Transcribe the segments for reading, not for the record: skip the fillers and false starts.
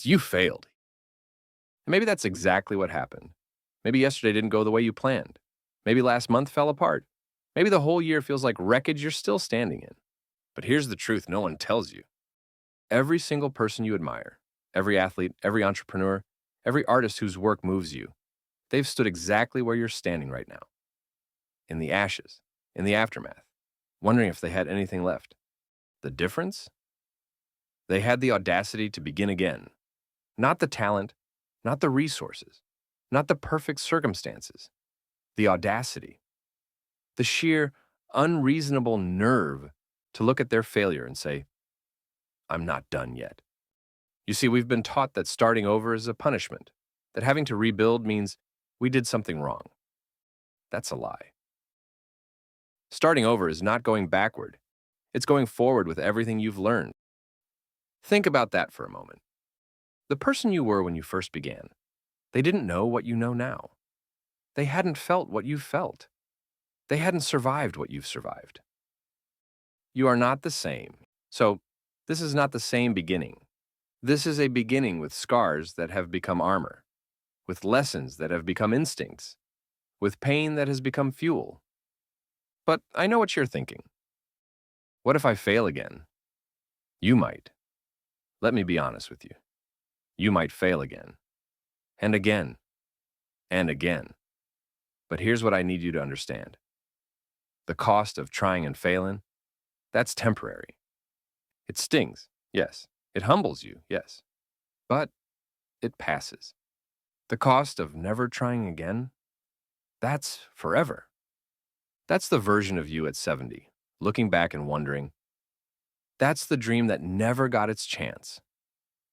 You failed. And maybe that's exactly what happened. Maybe yesterday didn't go the way you planned. Maybe last month fell apart. Maybe the whole year feels like wreckage you're still standing in. But here's the truth no one tells you. Every single person you admire, every athlete, every entrepreneur, every artist whose work moves you, they've stood exactly where you're standing right now, in the ashes, in the aftermath, wondering if they had anything left. The difference? They had the audacity to begin again. Not the talent, not the resources, not the perfect circumstances. The audacity, the sheer, unreasonable nerve to look at their failure and say, I'm not done yet. You see, we've been taught that starting over is a punishment, that having to rebuild means we did something wrong. That's a lie. Starting over is not going backward. It's going forward with everything you've learned. Think about that for a moment. The person you were when you first began, they didn't know what you know now. They hadn't felt what you've felt. They hadn't survived what you've survived. You are not the same. So, this is not the same beginning. This is a beginning with scars that have become armor, with lessons that have become instincts, with pain that has become fuel. But I know what you're thinking. What if I fail again? You might. Let me be honest with you. You might fail again. And again. And again. But here's what I need you to understand. The cost of trying and failing, that's temporary. It stings, yes. It humbles you, yes. But it passes. The cost of never trying again, that's forever. That's the version of you at 70, looking back and wondering, that's the dream that never got its chance.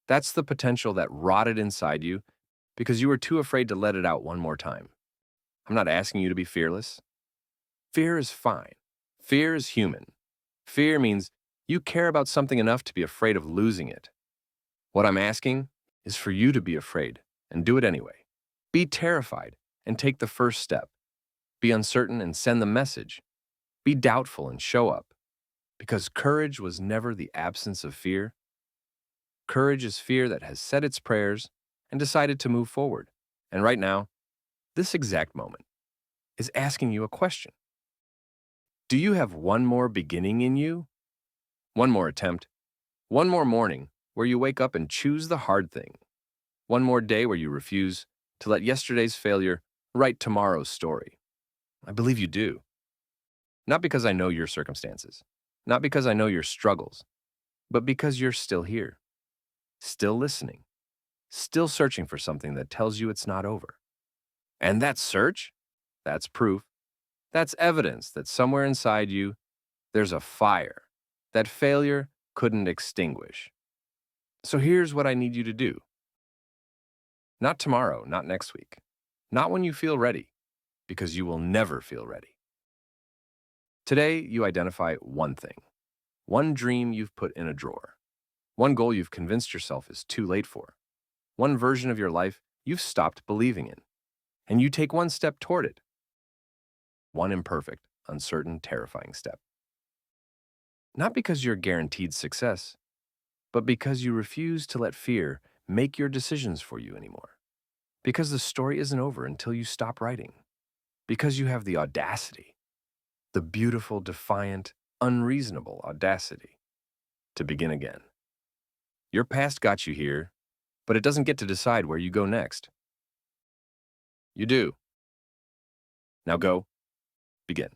That's the potential that rotted inside you because you were too afraid to let it out one more time. I'm not asking you to be fearless. Fear is fine. Fear is human. Fear means you care about something enough to be afraid of losing it. What I'm asking is for you to be afraid and do it anyway. Be terrified and take the first step. Be uncertain and send the message. Be doubtful and show up. Because courage was never the absence of fear. Courage is fear that has said its prayers and decided to move forward. And right now, this exact moment, is asking you a question. Do you have one more beginning in you? One more attempt? One more morning where you wake up and choose the hard thing? One more day where you refuse to let yesterday's failure write tomorrow's story? I believe you do. Not because I know your circumstances, not because I know your struggles, but because you're still here, still listening, still searching for something that tells you it's not over. And that search, that's proof, that's evidence that somewhere inside you, there's a fire that failure couldn't extinguish. So here's what I need you to do. Not tomorrow, not next week, not when you feel ready, because you will never feel ready. Today, you identify one thing, one dream you've put in a drawer, one goal you've convinced yourself is too late for, one version of your life you've stopped believing in, and you take one step toward it. One imperfect, uncertain, terrifying step. Not because you're guaranteed success, but because you refuse to let fear make your decisions for you anymore. Because the story isn't over until you stop writing. Because you have the audacity, the beautiful, defiant, unreasonable audacity to begin again. Your past got you here, but it doesn't get to decide where you go next. You do. Now go, begin.